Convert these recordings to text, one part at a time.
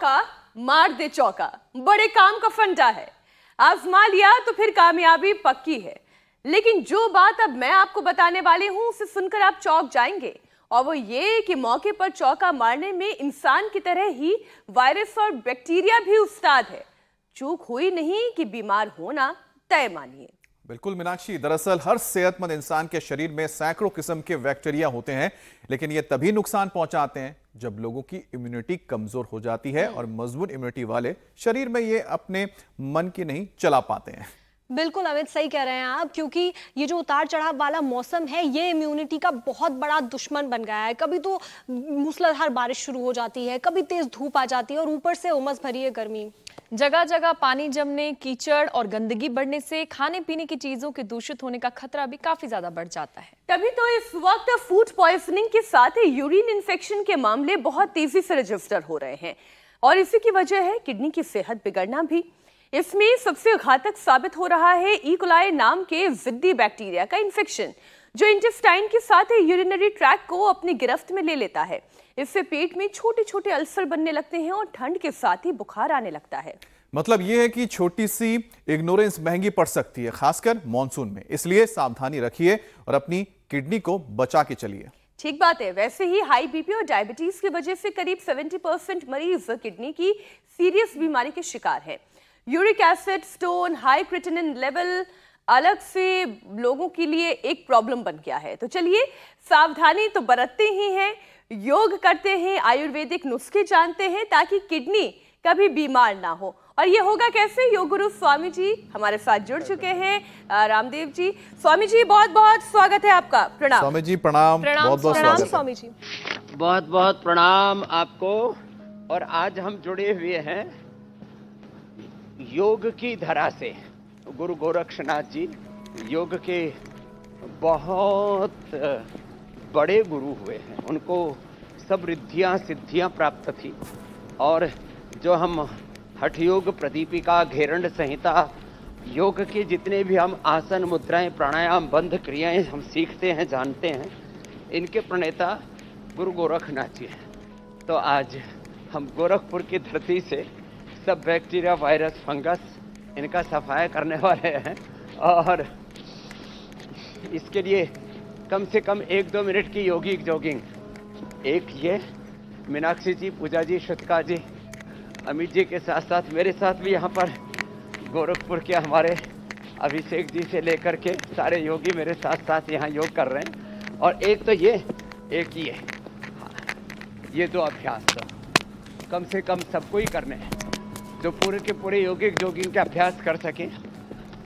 मौका मार दे चौका बड़े काम का फंडा है। आजमा लिया तो फिर कामयाबी पक्की है। लेकिन जो बात अब मैं आपको बताने वाली हूं उसे सुनकर आप चौंक जाएंगे, और वो ये कि मौके पर चौका मारने में इंसान की तरह ही वायरस और बैक्टीरिया भी उस्ताद है। चूक हुई नहीं कि बीमार होना तय मानिए। बिल्कुल मीनाक्षी, दरअसल हर सेहतमंद इंसान के शरीर में सैकड़ों किस्म के बैक्टीरिया होते हैं, लेकिन ये तभी नुकसान पहुंचाते हैं जब लोगों की इम्यूनिटी कमजोर हो जाती है और मजबूत इम्यूनिटी वाले शरीर में ये अपने मन की नहीं चला पाते हैं। बिल्कुल अमित, सही कह रहे हैं आप, क्योंकि ये जो उतार चढ़ाव वाला मौसम है ये इम्यूनिटी का बहुत बड़ा दुश्मन बन गया है। कभी तो मूसलाधार बारिश शुरू हो जाती है, कभी तेज धूप आ जाती है और ऊपर से उमस भरी है गर्मी। जगह जगह पानी जमने, कीचड़ और गंदगी बढ़ने से खाने पीने की चीजों के दूषित होने का खतरा भी काफी ज्यादा बढ़ जाता है। तभी तो इस वक्त फूड पॉइजनिंग के साथ ही यूरिन इन्फेक्शन के मामले बहुत तेजी से रजिस्टर हो रहे हैं, और इसी की वजह है किडनी की सेहत बिगड़ना भी। इसमें सबसे घातक साबित हो रहा है ई कोलाई नाम के जिद्दी बैक्टीरिया का इन्फेक्शन, जो इंटेस्टाइन के साथ ही यूरिनरी ट्रैक्ट को अपनी गिरफ्त में ले लेता है। इससे पेट में छोटे छोटे अल्सर बनने लगते हैं और ठंड के साथ ही बुखार आने लगता है। मतलब यह है कि छोटी सी इग्नोरेंस महंगी पड़ सकती है, खासकर मॉनसून में। इसलिए सावधानी रखिए और अपनी किडनी को बचा के चलिए। ठीक बात है। वैसे ही हाई बीपी और डायबिटीज की वजह से करीब 70% मरीज किडनी की सीरियस बीमारी के शिकार हैं। Uric acid, stone, high creatinine level अलग से लोगों के लिए एक प्रॉब्लम बन गया है। तो चलिए, सावधानी तो बरतते ही हैं, योग करते हैं, आयुर्वेदिक नुस्खे जानते हैं ताकि किडनी कभी बीमार ना हो। और ये होगा कैसे? योग गुरु स्वामी जी हमारे साथ जुड़ चुके हैं, रामदेव जी। स्वामी जी, बहुत बहुत स्वागत है आपका। प्रणाम स्वामी जी, प्रणाम। बहुत बहुत प्रणाम स्वागत स्वामी जी। बहुत बहुत प्रणाम आपको। और आज हम जुड़े हुए हैं योग की धरा से। गुरु गोरक्षनाथ जी योग के बहुत बड़े गुरु हुए हैं, उनको सब रिद्धियाँ सिद्धियाँ प्राप्त थी। और जो हम हठ योग, प्रदीपिका, घेरंड संहिता, योग के जितने भी हम आसन, मुद्राएं, प्राणायाम, बंध क्रियाएं हम सीखते हैं, जानते हैं, इनके प्रणेता गुरु गोरखनाथ जी हैं। तो आज हम गोरखपुर की धरती से सब बैक्टीरिया, वायरस, फंगस इनका सफाया करने वाले हैं। और इसके लिए कम से कम 1-2 मिनट की योगिक जॉगिंग, एक ये मीनाक्षी जी, पूजा जी, श्रुतिका जी, अमित जी के साथ साथ मेरे साथ भी यहाँ पर गोरखपुर के हमारे अभिषेक जी से लेकर के सारे योगी मेरे साथ साथ यहाँ योग कर रहे हैं। और एक तो ये, एक ये, हाँ, ये 2 अभ्यास तो कम से कम सबको ही करने हैं। जो पूरे के पूरे योगिक जॉगिंग के अभ्यास कर सके,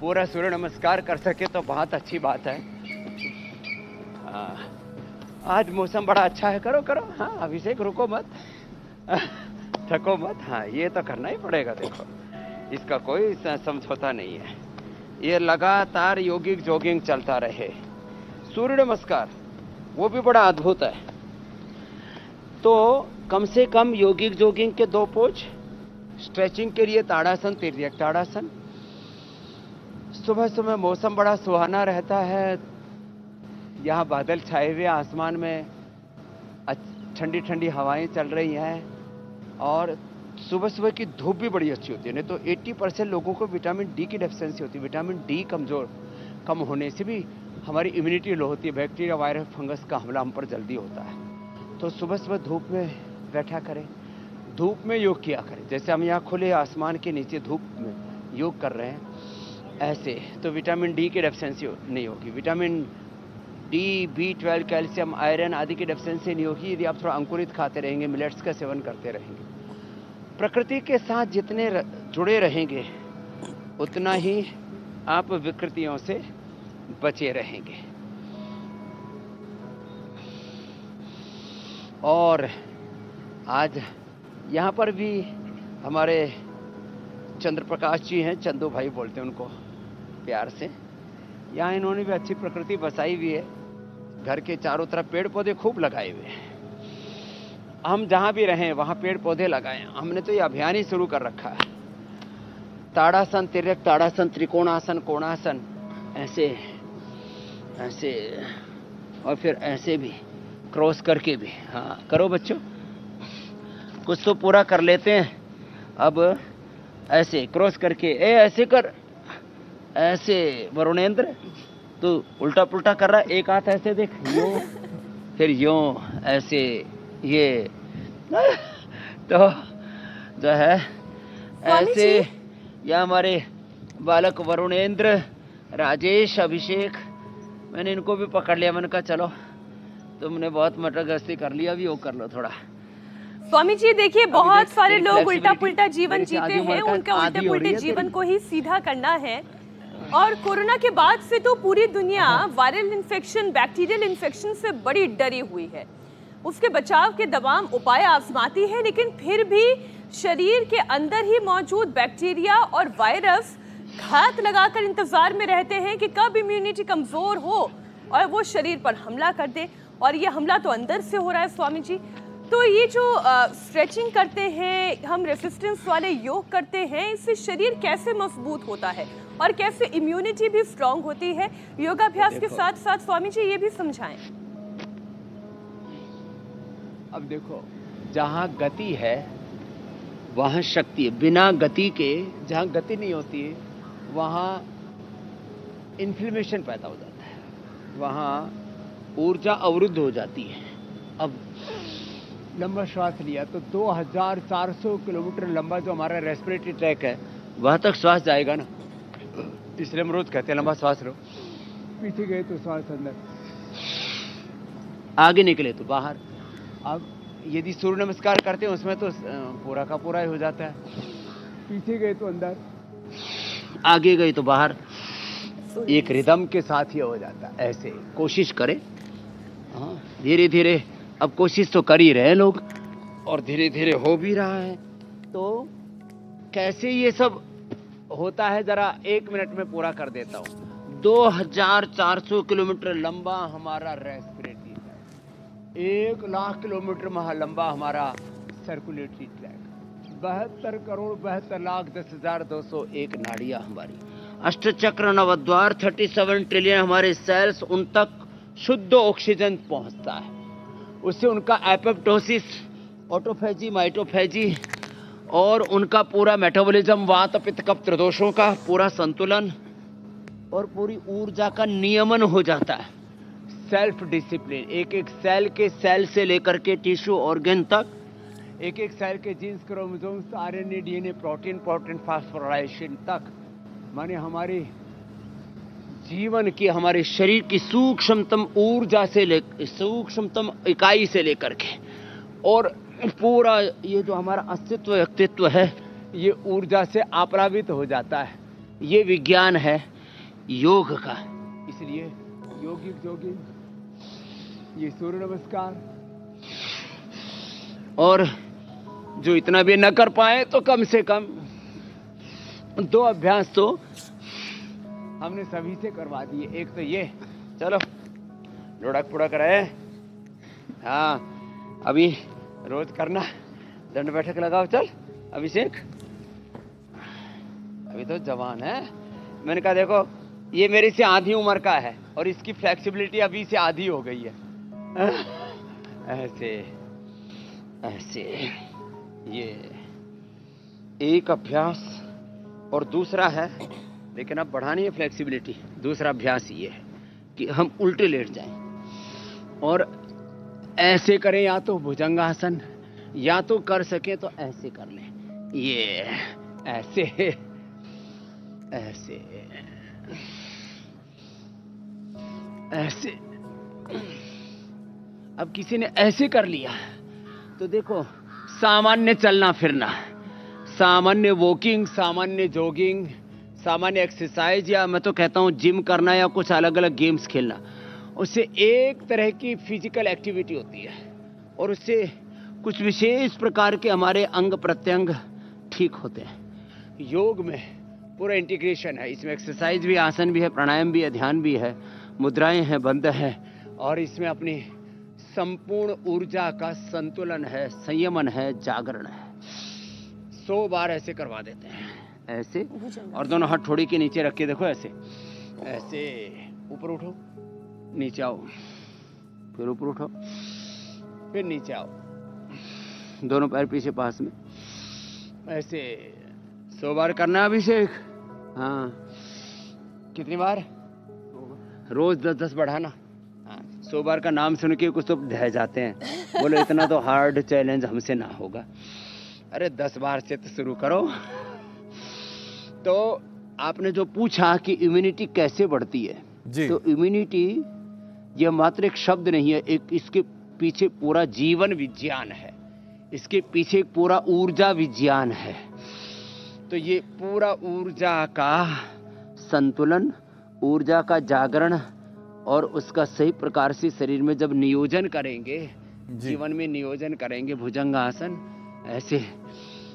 पूरा सूर्य नमस्कार कर सके तो बहुत अच्छी बात है। हाँ, आज मौसम बड़ा अच्छा है, करो करो। हाँ अभिषेक, रुको मत, थको मत। हाँ, ये तो करना ही पड़ेगा। देखो, इसका कोई समझौता नहीं है। ये लगातार योगिक जॉगिंग चलता रहे। सूर्य नमस्कार वो भी बड़ा अद्भुत है। तो कम से कम योगिक जॉगिंग के 2 पोज, स्ट्रेचिंग के लिए ताड़ासन, तिर्यक ताड़ासन। सुबह सुबह मौसम बड़ा सुहाना रहता है, यहाँ बादल छाए हुए, आसमान में ठंडी ठंडी हवाएं चल रही हैं, और सुबह सुबह की धूप भी बड़ी अच्छी होती है। नहीं तो 80% लोगों को विटामिन डी की डेफिशिएंसी होती है। विटामिन डी कम होने से भी हमारी इम्यूनिटी लो होती है, बैक्टीरिया, वायरस, फंगस का हमला हम पर जल्दी होता है। तो सुबह सुबह धूप में बैठा करें, धूप में योग किया करें। जैसे हम यहाँ खुले आसमान के नीचे धूप में योग कर रहे हैं, ऐसे तो विटामिन डी की डेफिशिएंसी नहीं होगी। Vitamin D, B12, calcium, iron आदि की डेफिशिएंसी नहीं होगी यदि आप थोड़ा अंकुरित खाते रहेंगे, मिलेट्स का सेवन करते रहेंगे। प्रकृति के साथ जितने जुड़े रहेंगे उतना ही आप विकृतियों से बचे रहेंगे। और आज यहाँ पर भी हमारे चंद्र प्रकाश जी हैं, चंदू भाई बोलते हैं उनको प्यार से। यहाँ इन्होंने भी अच्छी प्रकृति बसाई हुई है। घर के चारों तरफ पेड़ पौधे खूब लगाए हुए हैं। हम जहाँ भी रहें वहाँ पेड़ पौधे लगाएं। हमने तो ये अभियान ही शुरू कर रखा है। ताड़ासन, तिर्यक ताड़ासन, त्रिकोणासन, कोणासन, ऐसे ऐसे और फिर ऐसे भी, क्रॉस करके भी। हाँ करो बच्चों, कुछ तो पूरा कर लेते हैं। अब ऐसे क्रॉस करके, ऐसे कर, ऐसे। वरुणेंद्र तू उल्टा पुल्टा कर रहा है, एक हाथ ऐसे देख, यूं, फिर यूं, ऐसे, ये तो जो है ऐसे। या हमारे बालक वरुणेंद्र, राजेश, अभिषेक, मैंने इनको भी पकड़ लिया। मैंने कहा चलो तुमने बहुत मटरगस्ती कर लिया, अभी वो कर लो थोड़ा। स्वामी जी देखिए, बहुत सारे लोग उल्टा पुल्टा जीवन जीते हैं, उनका उल्टे पुल्टे जीवन को ही सीधा करना है। और कोरोना के बाद से तो पूरी दुनिया वायरल इन्फेक्शन, बैक्टीरियल इन्फेक्शन से बड़ी डरी हुई है। उसके बचाव के तमाम उपाय आजमाती है, लेकिन फिर भी शरीर के अंदर ही मौजूद बैक्टीरिया और वायरस घात लगाकर इंतजार में रहते हैं कि कब इम्यूनिटी कमजोर हो और वो शरीर पर हमला कर दे। और ये हमला तो अंदर से हो रहा है स्वामी जी। तो ये जो स्ट्रेचिंग करते हैं हम, रेसिस्टेंस वाले योग करते हैं, इससे शरीर कैसे मजबूत होता है और कैसे इम्यूनिटी भी स्ट्रांग होती है? योगाभ्यास के साथ साथ स्वामी जी ये भी समझाएं। अब देखो, जहाँ गति है वहाँ शक्ति है। बिना गति के जहाँ गति नहीं होती है वहाँ इन्फ्लेमेशन पैदा हो जाता है, वहाँ ऊर्जा अवरुद्ध हो जाती है। अब लंबा श्वास लिया तो 2400 किलोमीटर लंबा जो हमारा रेस्पिरेटरी ट्रैक है वहाँ तक श्वास जाएगा ना, इसलिए हम रोज कहते हैं लंबा श्वास लो। पीछे गए तो श्वास अंदर, आगे निकले तो बाहर। अब यदि सूर्य नमस्कार करते हैं उसमें तो पूरा का पूरा ही हो जाता है। पीछे गए तो अंदर, आगे गए तो बाहर, एक रिदम के साथ ही हो जाता है। ऐसे कोशिश करें, हाँ, धीरे धीरे। अब कोशिश तो कर ही रहे हैं लोग और धीरे धीरे हो भी रहा है। तो कैसे ये सब होता है, जरा 1 मिनट में पूरा कर देता हूँ। 2400 किलोमीटर लंबा हमारा रेस्पिरेटरी ट्रैक, 1 लाख किलोमीटर लंबा हमारा सर्कुलेटरी ट्रैक, 72,72,10,201 नाड़ियां हमारी, अष्टचक्र, नवद्वार, 37 ट्रिलियन हमारे सेल्स, उन तक शुद्ध ऑक्सीजन पहुंचता है। उससे उनका एपोप्टोसिस, ऑटोफेजी, माइटोफेजी और उनका पूरा मेटाबॉलिज्म, वात पित्त कफ त्रिदोषों का पूरा संतुलन और पूरी ऊर्जा का नियमन हो जाता है। सेल्फ डिसिप्लिन, एक एक सेल के, सेल से लेकर के टिश्यू ऑर्गन तक, एक एक सेल के genes, chromosomes, RNA, DNA, protein, phosphorylation तक, माने हमारे जीवन की, हमारे शरीर की सूक्ष्मतम ऊर्जा से लेकर, सूक्ष्मतम इकाई से लेकर के, और पूरा ये जो हमारा अस्तित्व, व्यक्तित्व है, ये ऊर्जा से आप्लावित हो जाता है। ये विज्ञान है योग का। इसलिए योगी ये सूर्य नमस्कार, और जो इतना भी न कर पाए तो कम से कम 2 अभ्यास तो हमने सभी से करवा दिए। एक तो ये, चलो लुढ़क पुढ़क रहे, हाँ अभी रोज करना, दंड बैठक लगाओ। चल अभिषेक, अभी तो जवान है। मैंने कहा देखो ये मेरे से आधी उम्र का है और इसकी फ्लेक्सिबिलिटी अभी से आधी हो गई है। ऐसे ऐसे, ये एक अभ्यास। और दूसरा है, लेकिन अब बढ़ानी है फ्लेक्सिबिलिटी, दूसरा अभ्यास ये है कि हम उल्टे लेट जाएं और ऐसे करें, या तो भुजंगासन, या तो कर सके तो ऐसे कर लें। ये ऐसे ऐसे ऐसे। अब किसी ने ऐसे कर लिया तो देखो, सामान्य चलना फिरना, सामान्य वॉकिंग, सामान्य जॉगिंग, सामान्य एक्सरसाइज, या मैं तो कहता हूँ जिम करना या कुछ अलग अलग गेम्स खेलना, उससे एक तरह की फिजिकल एक्टिविटी होती है और उससे कुछ विशेष प्रकार के हमारे अंग प्रत्यंग ठीक होते हैं। योग में पूरा इंटीग्रेशन है, इसमें एक्सरसाइज भी, आसन भी है, प्राणायाम भी है, ध्यान भी है, मुद्राएं हैं, बंध है, और इसमें अपनी संपूर्ण ऊर्जा का संतुलन है, संयमन है, जागरण है। 100 बार ऐसे करवा देते हैं, ऐसे, और दोनों हाथ ठोड़ी के नीचे रख के देखो, ऐसे ऐसे, ऊपर उठो, नीचे आओ, फिर ऊपर उठो, फिर नीचे आओ, दोनों पैर पीछे पास में, ऐसे 100 बार करना अभिषेक। हाँ, कितनी बार? रोज 10-10 बढ़ाना। हाँ, 100 बार का नाम सुन के कुछ तो ढह जाते हैं, बोलो इतना तो हार्ड चैलेंज हमसे ना होगा। अरे 10 बार से तो शुरू करो। तो आपने जो पूछा कि इम्यूनिटी कैसे बढ़ती है जी। तो इम्यूनिटी यह मात्र एक शब्द नहीं है, एक इसके पीछे पूरा जीवन विज्ञान है, इसके पीछे पूरा ऊर्जा विज्ञान है। तो ये पूरा ऊर्जा का संतुलन, ऊर्जा का जागरण और उसका सही प्रकार से शरीर में जब नियोजन करेंगे, जीवन में नियोजन करेंगे, भुजंगासन ऐसे।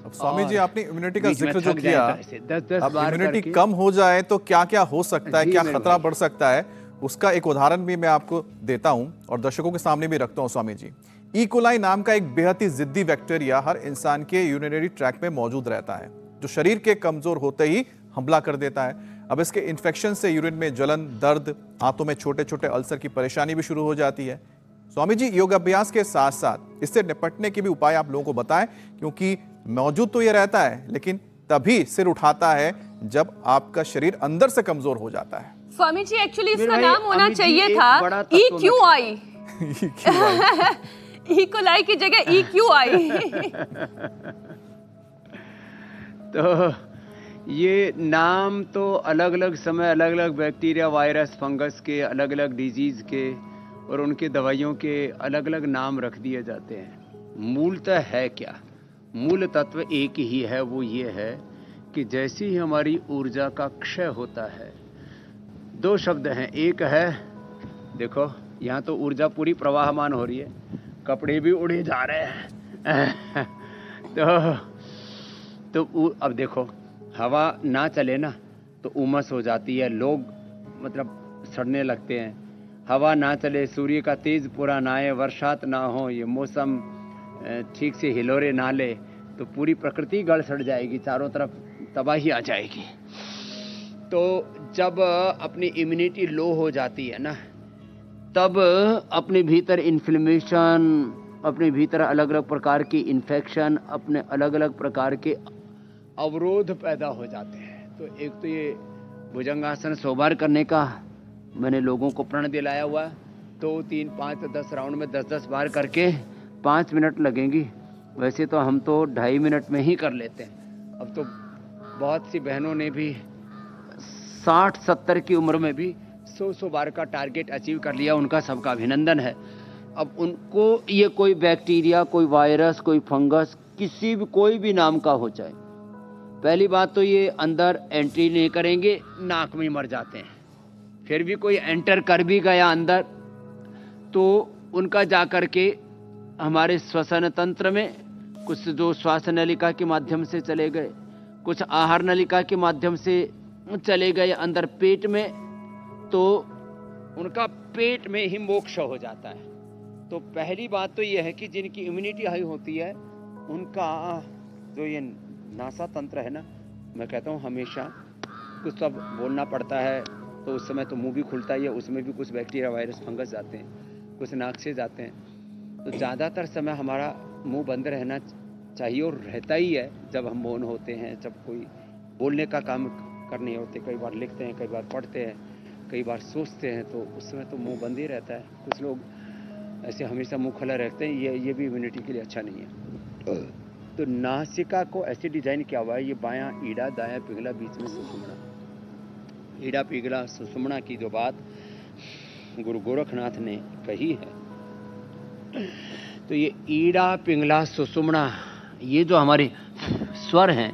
अब स्वामी जी आपने इम्यूनिटी का बीच में जिक्र जो थक जाए किया, तो ऐसे 10-10 अब बार इम्यूनिटी करके। कम हो जाए तो क्या क्या हो सकता है, जी क्या मेरे खतरा भाई। बढ़ सकता है, उसका एक उदाहरण भी मैं आपको देता हूं और दर्शकों के सामने भी रखता हूं स्वामी जी। ई कोलाई नाम का एक बेहद ही जिद्दी बैक्टीरिया हर इंसान के यूरिनरी ट्रैक्ट में मौजूद रहता है, जो शरीर के कमजोर होते ही हमला कर देता है। अब इसके इन्फेक्शन से यूरिन में जलन, दर्द, हाथों में छोटे छोटे अल्सर की परेशानी भी शुरू हो जाती है। स्वामी जी योग अभ्यास के साथ साथ इससे निपटने के भी उपाय आप लोगों को बताएं, क्योंकि मौजूद तो ये रहता है लेकिन तभी सिर उठाता है जब आपका शरीर अंदर से कमजोर हो जाता है। स्वामी जी एक्चुअली मेरे इसका भाई, नाम होना अमित जी चाहिए एक था बड़ा तत्व में- EQI। ई कोलाई की जगह EQI। तो ये नाम तो अलग अलग समय, अलग अलग बैक्टीरिया, वायरस, फंगस के, अलग अलग डिजीज के और उनके दवाइयों के अलग अलग नाम रख दिए जाते हैं। मूलतः है क्या? मूल तत्व एक ही है, वो ये है कि जैसे ही हमारी ऊर्जा का क्षय होता है, 2 शब्द हैं। एक है, देखो यहाँ तो ऊर्जा पूरी प्रवाहमान हो रही है, कपड़े भी उड़े जा रहे हैं। तो अब देखो, हवा ना चले ना तो उमस हो जाती है, लोग मतलब सड़ने लगते हैं। हवा ना चले, सूर्य का तेज पूरा ना आए, बरसात ना हो, ये मौसम ठीक से हिलोरे ना ले तो पूरी प्रकृति गड़ सड़ जाएगी, चारों तरफ तबाही आ जाएगी। तो जब अपनी इम्यूनिटी लो हो जाती है ना, तब अपने भीतर इन्फ्लेमेशन, अपने भीतर अलग अलग प्रकार की इन्फेक्शन, अपने अलग अलग प्रकार के अवरोध पैदा हो जाते हैं। तो एक तो ये भुजंगासन 100 बार करने का मैंने लोगों को प्रण दिलाया हुआ है। 2, 3, 5, 10 राउंड में 10-10 बार करके 5 मिनट लगेंगी। वैसे तो हम तो 2.5 मिनट में ही कर लेते हैं। अब तो बहुत सी बहनों ने भी 60-70 की उम्र में भी 100 बार का टारगेट अचीव कर लिया, उनका सबका अभिनंदन है। अब उनको ये कोई बैक्टीरिया, कोई वायरस, कोई फंगस, किसी भी कोई भी नाम का हो जाए, पहली बात तो ये अंदर एंट्री नहीं करेंगे, नाक में मर जाते हैं। फिर भी कोई एंटर कर भी गया अंदर तो उनका जा कर के हमारे श्वसन तंत्र में कुछ जो श्वास नलिका के माध्यम से चले गए, कुछ आहार नलिका के माध्यम से चले गए अंदर पेट में, तो उनका पेट में ही मोक्ष हो जाता है। तो पहली बात तो यह है कि जिनकी इम्यूनिटी हाई होती है उनका जो ये नासा तंत्र है ना, मैं कहता हूँ हमेशा कुछ सब बोलना पड़ता है तो उस समय तो मुंह भी खुलता ही है, उसमें भी कुछ बैक्टीरिया, वायरस, फंगस जाते हैं, कुछ नाक से जाते हैं। तो ज़्यादातर समय हमारा मुंह बंद रहना चाहिए और रहता ही है। जब हम मौन होते हैं, जब कोई बोलने का काम करने होते, कई बार लिखते हैं, कई बार पढ़ते हैं, कई बार सोचते हैं, तो उस समय तो मुंह बंद ही रहता है। कुछ लोग ऐसे हमेशा मुंह खुला रखते हैं, ये भी इम्यूनिटी के लिए अच्छा नहीं है। तो नासिका को ऐसे डिजाइन किया हुआ है, ये बायां ईड़ा, दायां पिघला, बीच में सुषुम्ना। ईड़ा पिघला सुषुम्ना की जो बात गुरु गोरखनाथ ने कही है, तो ये ईड़ा पिघला सुषुम्ना, ये जो हमारे स्वर हैं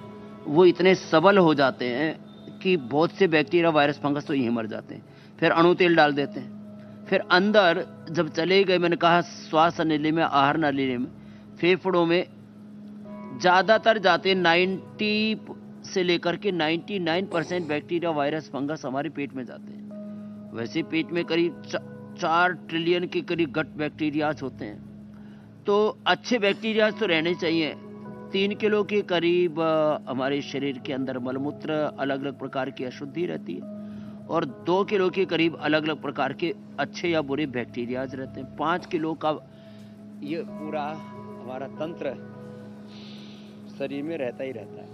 वो इतने सबल हो जाते हैं कि बहुत से बैक्टीरिया, वायरस, फंगस तो यहीं मर जाते हैं। फिर अणु तेल डाल देते हैं। फिर अंदर जब चले गए, मैंने कहा श्वास नली में, आहार नली में, फेफड़ों में ज़्यादातर जाते हैं। 90 से लेकर के 99% बैक्टीरिया, वायरस, फंगस हमारे पेट में जाते हैं। वैसे पेट में करीब 4 ट्रिलियन के करीब गट बैक्टीरियाज होते हैं। तो अच्छे बैक्टीरियाज तो रहने चाहिए। 3 किलो के करीब हमारे शरीर के अंदर मलमूत्र अलग अलग प्रकार की अशुद्धि रहती है और 2 किलो के करीब अलग अलग प्रकार के अच्छे या बुरे बैक्टीरियाज रहते हैं। 5 किलो का ये पूरा हमारा तंत्र शरीर में रहता ही रहता है।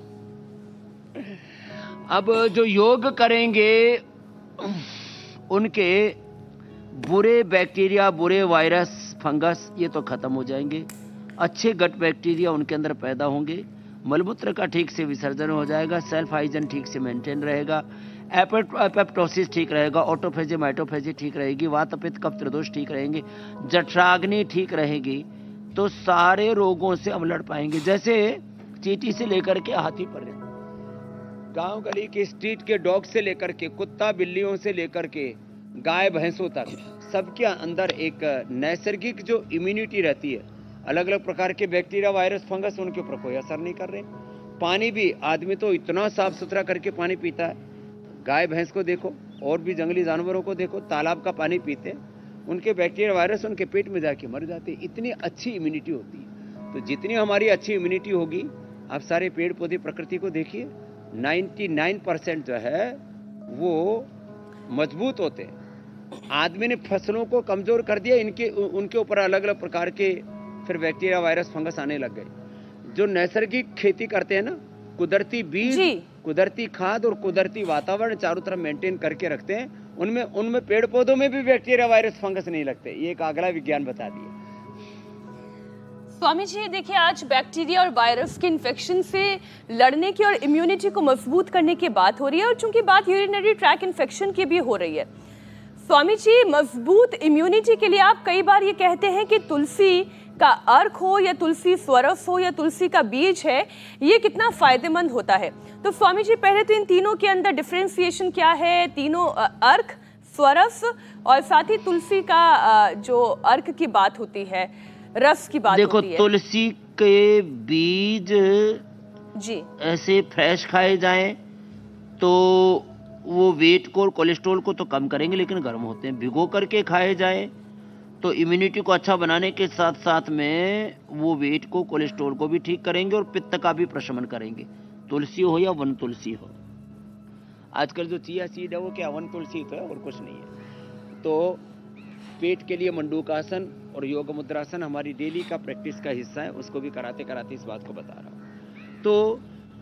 अब जो योग करेंगे उनके बुरे बैक्टीरिया, बुरे वायरस, फंगस ये तो खत्म हो जाएंगे। अच्छे गट बैक्टीरिया उनके अंदर पैदा होंगे, मलमूत्र का ठीक से विसर्जन हो जाएगा, सेल्फ हाइजीन ठीक से मेंटेन रहेगा, एपोप्टोसिस ठीक रहेगा, ऑटोफेजी माइटोफेजी ठीक रहेगी, वात पित्त कफ त्रिदोष ठीक रहेंगे, जठराग्नि ठीक रहेगी, तो सारे रोगों से हम लड़ पाएंगे। जैसे चींटी से लेकर के हाथी पर, गांव गली के स्ट्रीट के डॉग से लेकर के कुत्ता बिल्लियों से लेकर के गाय भैंसों तक सबके अंदर एक नैसर्गिक जो इम्यूनिटी रहती है, अलग अलग प्रकार के बैक्टीरिया, वायरस, फंगस उनके ऊपर कोई असर नहीं कर रहे। पानी भी आदमी तो इतना साफ सुथरा करके पानी पीता है, गाय भैंस को देखो और भी जंगली जानवरों को देखो, तालाब का पानी पीते हैं, उनके बैक्टीरिया वायरस उनके पेट में जाके मर जाते हैं। इतनी अच्छी इम्यूनिटी होती है। तो जितनी हमारी अच्छी इम्यूनिटी होगी, आप सारे पेड़ पौधे प्रकृति को देखिए, 99% जो है वो मजबूत होते हैं। आदमी ने फसलों को कमजोर कर दिया, उनके ऊपर अलग अलग प्रकार के फिर बैक्टीरिया, वायरस, फंगस आने लग गए। जो नैसर्गिक खेती करते हैं ना, कुदरती बीज, कुदरती खाद और कुदरती वातावरण चारों तरफ मेंटेन करके रखते हैं, उनमें पेड़ पौधों में भी बैक्टीरिया, वायरस, फंगस नहीं लगते। ये एक अगला विज्ञान बता दिया। स्वामी जी देखिए, आज बैक्टीरिया और वायरस के इन्फेक्शन से लड़ने की और इम्यूनिटी को मजबूत करने की बात हो रही है, और चूंकि बात यूरिनरी ट्रैक इन्फेक्शन की भी हो रही है, स्वामी जी मजबूत इम्यूनिटी के लिए आप कई बार ये कहते हैं कि तुलसी का अर्क हो या तुलसी स्वरस हो या तुलसी का बीज है, ये कितना फायदेमंद होता है। तो स्वामी जी पहले तो इन तीनों के अंदर डिफरेंशिएशन क्या है, तीनों अर्क, स्वरस और साथ ही तुलसी का जो अर्क की बात होती है, रस की बात होती है। देखो, तुलसी के बीज जी ऐसे फ्रेश खाए जाएं तो वो वेट को और कोलेस्ट्रॉल को तो कम करेंगे, लेकिन गर्म होते हैं। भिगो करके खाए जाएं तो इम्यूनिटी को अच्छा बनाने के साथ साथ में वो वेट को, कोलेस्ट्रॉल को भी ठीक करेंगे और पित्त का भी प्रशमन करेंगे। तुलसी हो या वन तुलसी हो। आजकल जो चिया सीड है वो क्या वन तुलसी तो है और कुछ नहीं है। तो पेट के लिए मंडूकासन और योग मुद्रासन हमारी डेली का प्रैक्टिस का हिस्सा है, उसको भी कराते कराते इस बात को बता रहा हूँ। तो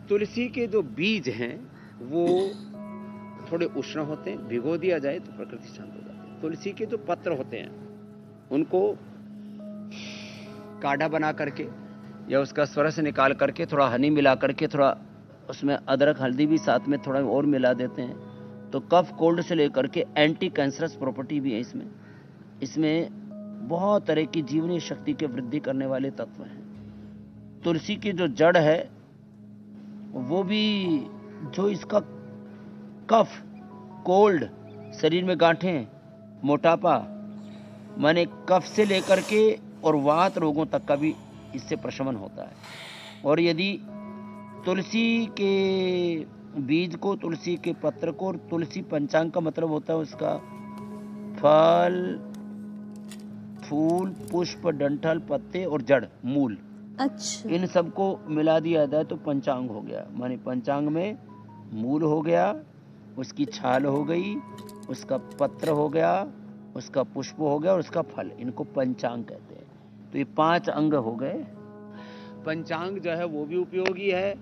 तुलसी के जो बीज हैं वो थोड़े उष्ण होते हैं, भिगो दिया जाए तो प्रकृति शांत हो जाती है। तुलसी के जो पत्र होते हैं उनको काढ़ा बना करके या उसका स्वरस निकाल करके थोड़ा हनी मिला करके, थोड़ा उसमें अदरक हल्दी भी साथ में थोड़ा और मिला देते हैं, तो कफ कोल्ड से लेकर के एंटी कैंसरस प्रॉपर्टी भी है इसमें बहुत तरह की जीवनी शक्ति के वृद्धि करने वाले तत्व हैं। तुलसी की जो जड़ है वो भी, जो इसका कफ, कोल्ड, शरीर में गांठें, मोटापा, माने कफ से लेकर के और वात रोगों तक का भी इससे प्रशमन होता है। और यदि तुलसी के बीज को, तुलसी के पत्र को, और तुलसी पंचांग का मतलब होता है उसका फल, फूल, पुष्प, डंठल, पत्ते और जड़, मूल, अच्छा, इन सबको मिला दिया जाए तो पंचांग हो गया। माने पंचांग में मूल हो गया, उसकी छाल हो गई, उसका पत्र हो गया, उसका पुष्प हो गया और उसका फल, इनको पंचांग कहते हैं। तो ये 5 अंग हो गए। पंचांग जो है वो भी उपयोगी है,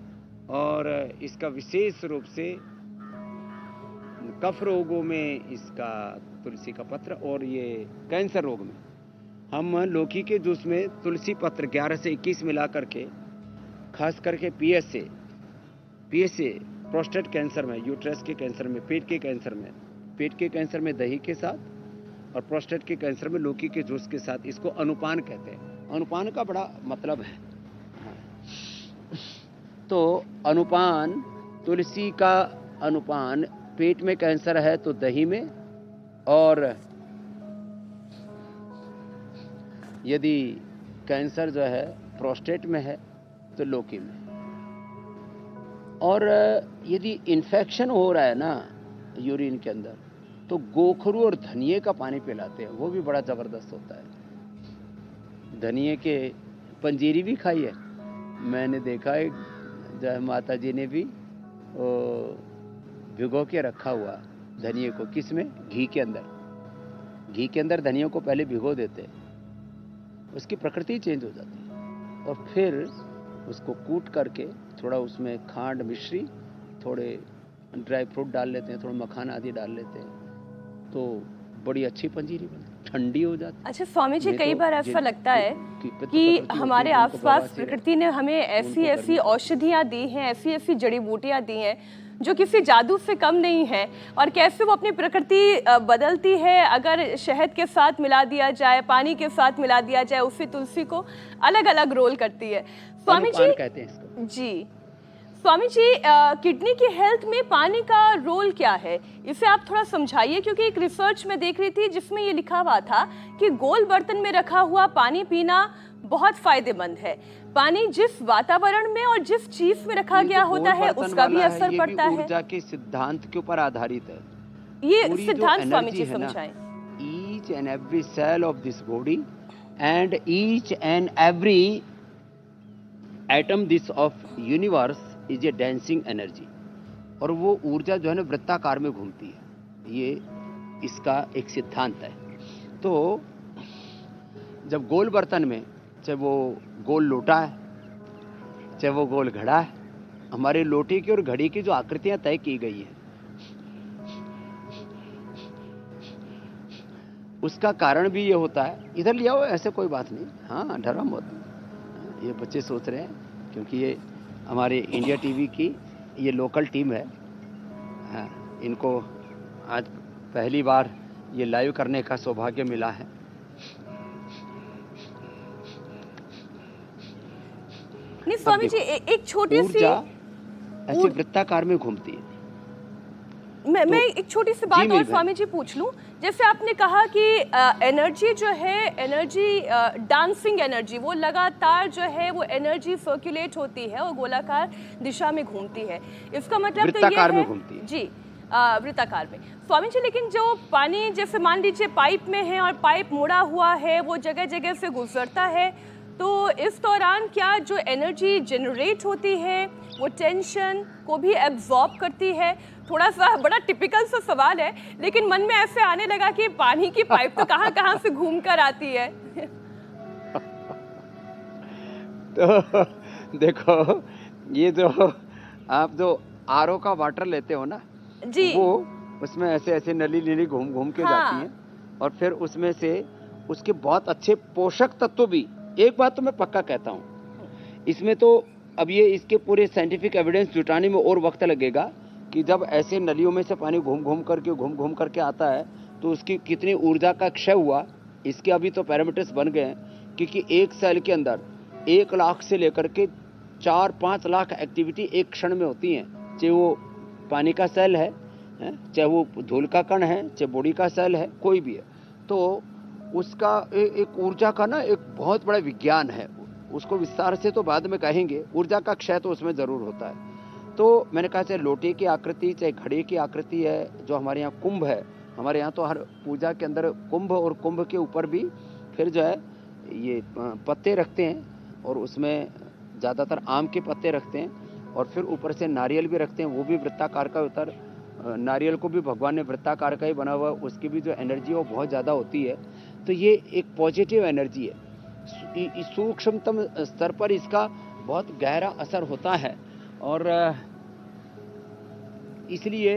और इसका विशेष रूप से कफ रोगों में इसका तुलसी का पत्र, और ये कैंसर रोग में हम लौकी के जूस में तुलसी पत्र 11 से 21 मिला करके, खास करके पीएसए प्रोस्टेट कैंसर में, यूट्रस के कैंसर में, पेट के कैंसर में दही के साथ और प्रोस्टेट के कैंसर में लौकी के जूस के साथ, इसको अनुपान कहते हैं। अनुपान का बड़ा मतलब है। तो अनुपान, तुलसी का अनुपान, पेट में कैंसर है तो दही में, और यदि कैंसर जो है प्रोस्टेट में है तो लौकी में। और यदि इन्फेक्शन हो रहा है ना यूरिन के अंदर, तो गोखरू और धनिए का पानी पिलाते हैं, वो भी बड़ा ज़बरदस्त होता है। धनिए के पंजीरी भी खाई है मैंने, देखा है जो है माता जी ने भी भिगो के रखा हुआ धनिए को, किस में, घी के अंदर धनिया को पहले भिगो देते हैं, उसकी प्रकृति चेंज हो जाती है, और फिर उसको कूट करके थोड़ा उसमें खांड मिश्री, थोड़े ड्राई फ्रूट डाल लेते हैं, थोड़ा मखाना आदि डाल लेते हैं, तो बड़ी अच्छी पंजीरी बनती, ठंडी हो जाती। अच्छा स्वामी जी, कई बार ऐसा लगता है कि हमारे आसपास प्रकृति ने हमें ऐसी ऐसी औषधियाँ दी हैं, ऐसी ऐसी जड़ी बूटियाँ दी हैं जो किसी जादू से कम नहीं है, और कैसे वो अपनी प्रकृति बदलती है। अगर शहद के साथ मिला दिया जाए, पानी के साथ मिला दिया जाए, उसी तुलसी को अलग अलग रोल करती है। स्वामी जी कहते हैं इसको। जी स्वामी जी, किडनी की हेल्थ में पानी का रोल क्या है, इसे आप थोड़ा समझाइए, क्योंकि एक रिसर्च में देख रही थी जिसमें ये लिखा हुआ था कि गोल बर्तन में रखा हुआ पानी पीना बहुत फायदेमंद है। पानी जिस वातावरण में और जिस चीज में रखा गया होता है उसका भी असर पड़ता है। ऊर्जा के सिद्धांत के ऊपर आधारित है ये सिद्धांत स्वामी जी समझाएं। Each and every cell of this body and each and every atom this of universe is a dancing energy, और वो ऊर्जा जो है ना वृत्ताकार में घूमती है, ये इसका एक सिद्धांत है। तो जब गोल बर्तन में, चाहे वो गोल लोटा है, चाहे वो गोल घड़ा है, हमारे लोटे की और घड़ी की जो आकृतियां तय की गई हैं, उसका कारण भी ये होता है। इधर लिया हो, ऐसे कोई बात नहीं, हाँ डरा मत, ये बच्चे सोच रहे हैं, क्योंकि ये हमारे इंडिया टीवी की ये लोकल टीम है, हाँ, इनको आज पहली बार ये लाइव करने का सौभाग्य मिला है। नहीं स्वामी जी, एक छोटी सी ऐसे वृत्ताकार में घूमती है। मैं एक छोटी सी बात और स्वामी जी पूछ लूं, जैसे आपने कहा कि एनर्जी जो है, एनर्जी डांसिंग एनर्जी, वो लगातार जो है वो एनर्जी सर्कुलेट होती है और गोलाकार दिशा में घूमती है, इसका मतलब तो ये है घूमती है। जी, वृत्ताकार में। स्वामी जी, लेकिन जो पानी जैसे मान लीजिए पाइप में है और पाइप मुड़ा हुआ है, वो जगह जगह से गुजरता है, तो इस दौरान क्या जो एनर्जी जनरेट होती है वो टेंशन को भी एब्जॉर्ब करती है? थोड़ा सा बड़ा टिपिकल सा सवाल है, लेकिन मन में ऐसे आने लगा कि पानी की पाइप तो कहाँ से घूम कर आती है। तो देखो, ये जो आप जो आरओ का वाटर लेते हो ना जी, वो उसमें ऐसे ऐसे नली नीली घूम घूम के जाती है, और फिर उसमें से उसके बहुत अच्छे पोषक तत्व भी, एक बात तो मैं पक्का कहता हूँ, इसमें तो अब ये इसके पूरे साइंटिफिक एविडेंस जुटाने में और वक्त लगेगा कि जब ऐसे नलियों में से पानी घूम घूम करके आता है तो उसकी कितनी ऊर्जा का क्षय हुआ, इसके अभी तो पैरामीटर्स बन गए हैं। क्योंकि एक सेल के अंदर 1 लाख से लेकर के 4-5 लाख एक्टिविटी एक क्षण में होती हैं, चाहे वो पानी का सेल है, चाहे वो धूल का कण है, चाहे बॉडी का सेल है, कोई भी है, तो उसका एक ऊर्जा का ना एक बहुत बड़ा विज्ञान है। उसको विस्तार से तो बाद में कहेंगे, ऊर्जा का क्षय तो उसमें ज़रूर होता है। तो मैंने कहा चाहे लोटे की आकृति, चाहे घड़े की आकृति है, जो हमारे यहाँ कुंभ है, हमारे यहाँ तो हर पूजा के अंदर कुंभ, और कुंभ के ऊपर भी फिर जो है ये पत्ते रखते हैं, और उसमें ज़्यादातर आम के पत्ते रखते हैं, और फिर ऊपर से नारियल भी रखते हैं, वो भी वृत्ताकार का होता है। नारियल को भी भगवान ने वृत्ताकार का ही बना हुआ, उसकी भी जो एनर्जी है वो बहुत ज़्यादा होती है। तो ये एक पॉजिटिव एनर्जी है, सूक्ष्मतम स्तर पर इसका बहुत गहरा असर होता है। और इसलिए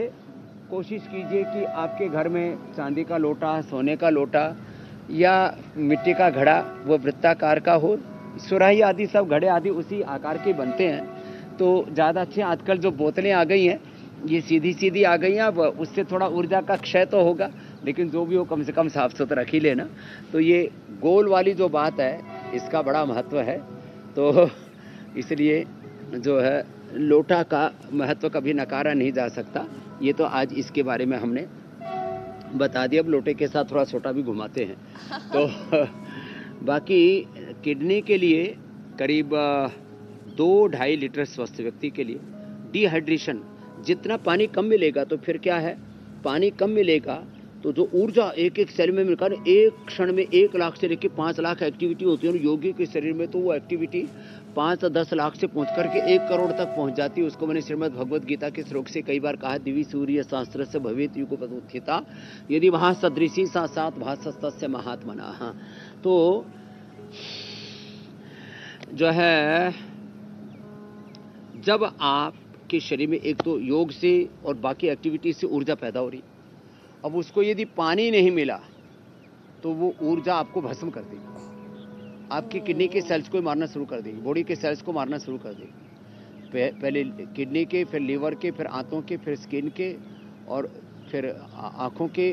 कोशिश कीजिए कि आपके घर में चांदी का लोटा, सोने का लोटा या मिट्टी का घड़ा वो वृत्ताकार का हो। सुराही आदि सब घड़े आदि उसी आकार के बनते हैं, तो ज़्यादा अच्छे। आजकल जो बोतलें आ गई हैं ये सीधी सीधी आ गई हैं, अब उससे थोड़ा ऊर्जा का क्षय तो होगा, लेकिन जो भी हो कम से कम साफ सुथरा रख ही लेना। तो ये गोल वाली जो बात है इसका बड़ा महत्व है, तो इसलिए जो है लोटा का महत्व कभी नकारा नहीं जा सकता। ये तो आज इसके बारे में हमने बता दिया। अब लोटे के साथ थोड़ा छोटा भी घुमाते हैं। तो बाकी किडनी के लिए करीब 2-2.5 लीटर स्वस्थ व्यक्ति के लिए डिहाइड्रेशन, जितना पानी कम मिलेगा तो फिर क्या है, पानी कम मिलेगा तो जो ऊर्जा एक एक सेल में मिलकर एक क्षण में 1 लाख से लेकर 5 लाख एक्टिविटी होती है, और योगी के शरीर में तो वो एक्टिविटी 5-10 लाख से पहुंच करके 1 करोड़ तक पहुंच जाती है। उसको मैंने श्रीमद् भगवद गीता के श्लोक से कई बार कहा, दिवि सूर्य शास्त्र से भवेत युगपदुत्थिता यदि वहाँ सदृशी सा सात भासस्तस्य महात्मना। हाँ, तो जो है जब आपके शरीर में एक तो योग से और बाकी एक्टिविटी से ऊर्जा पैदा हो रही, अब उसको यदि पानी नहीं मिला तो वो ऊर्जा आपको भस्म कर देगी, आपकी किडनी के सेल्स को मारना शुरू कर देगी, बॉडी के सेल्स को मारना शुरू कर देगी। पहले किडनी के, फिर लीवर के, फिर आंतों के, फिर स्किन के, और फिर आँखों के,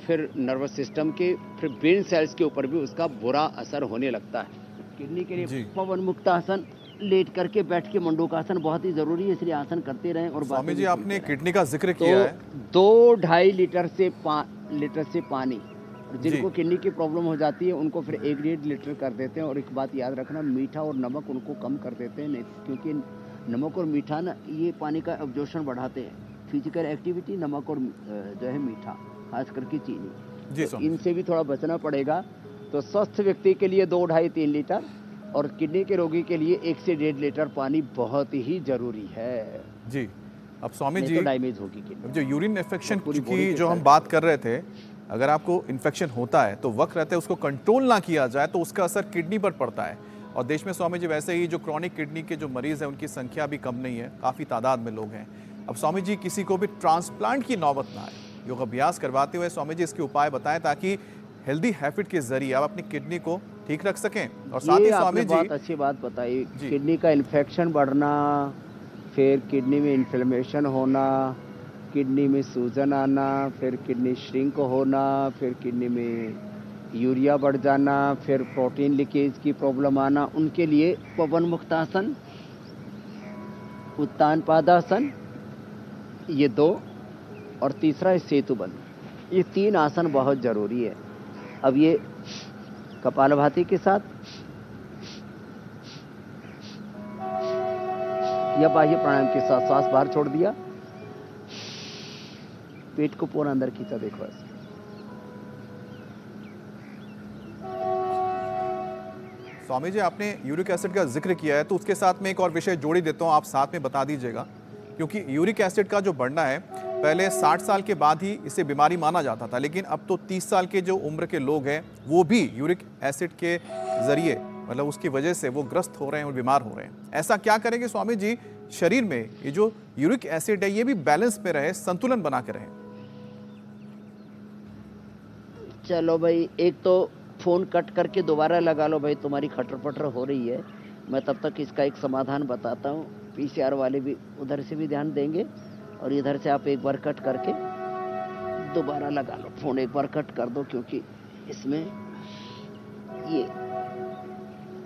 फिर नर्वस सिस्टम के, फिर ब्रेन सेल्स के ऊपर भी उसका बुरा असर होने लगता है। किडनी के लिए पवन मुक्त आसन, लेट करके बैठ के मंडूकासन बहुत ही जरूरी है, इसलिए आसन करते रहें। और स्वामी जी आपने किडनी का जिक्र किया है, 2-2.5 लीटर से पानी, जिनको किडनी की प्रॉब्लम हो जाती है उनको फिर 1-1.5 लीटर कर देते हैं। और एक बात याद रखना, मीठा और नमक उनको कम कर देते हैं, नहीं क्योंकि नमक और मीठा ना ये पानी का एब्जॉर्प्शन बढ़ाते हैं। फिजिकल एक्टिविटी, नमक और जो है मीठा, खास करके चीनी, तो इनसे भी थोड़ा बचना पड़ेगा। तो स्वस्थ व्यक्ति के लिए 2-2.5-3 लीटर और किडनी के रोगी के लिए 1 से 1.5 लीटर पानी बहुत ही जरूरी है जी। अब स्वामी जी, तो डैमेज होगी किडनी। जो यूरिन इन्फेक्शन की जो हम बात कर रहे थे, अगर आपको इन्फेक्शन होता है तो वक्त रहते उसको कंट्रोल ना किया जाए तो उसका असर किडनी पर पड़ता है। और देश में स्वामी जी वैसे ही जो क्रॉनिक किडनी के जो मरीज हैं उनकी संख्या भी कम नहीं है, काफ़ी तादाद में लोग हैं। अब स्वामी जी किसी को भी ट्रांसप्लांट की नौबत ना आए, योग अभ्यास करवाते हुए स्वामी जी इसके उपाय बताएं ताकि हेल्दी हैबिट के जरिए आप अपनी किडनी को ठीक रख सकें। और साथ ही स्वामी जी बहुत अच्छी बात बताई, किडनी का इन्फेक्शन बढ़ना, फिर किडनी में इन्फ्लेमेशन होना, किडनी में सूजन आना, फिर किडनी श्रिंक होना, फिर किडनी में यूरिया बढ़ जाना, फिर प्रोटीन लीकेज की प्रॉब्लम आना, उनके लिए पवन मुक्तासन, उत्तान पादासन, ये 2, और तीसरा है सेतुबंध। ये 3 आसन बहुत जरूरी है। अब ये कपालभाति के साथ या बाह्य प्राणायाम के साथ सांस बाहर छोड़ दिया, पेट को पूरा अंदर खींचा, देखो ऐसे। स्वामी जी आपने यूरिक एसिड का जिक्र किया है तो उसके साथ में एक और विषय जोड़ी देता हूं, आप साथ में बता दीजिएगा, क्योंकि यूरिक एसिड का जो बढ़ना है पहले 60 साल के बाद ही इसे बीमारी माना जाता था, लेकिन अब तो 30 साल के जो उम्र के लोग हैं वो भी यूरिक एसिड के जरिए, मतलब उसकी वजह से वो ग्रस्त हो रहे हैं और बीमार हो रहे हैं। ऐसा क्या करेंगे स्वामी जी शरीर में ये जो यूरिक एसिड है ये भी बैलेंस में रहे, संतुलन बना के रहे? चलो भाई, एक तो फोन कट करके दोबारा लगा लो भाई, तुम्हारी खटर पटर हो रही है। मैं तब तक इसका एक समाधान बताता हूँ। पीसीआर वाले भी उधर से भी ध्यान देंगे और इधर से आप एक बार कट करके दोबारा लगा लो। फोन एक बार कट कर दो क्योंकि इसमें ये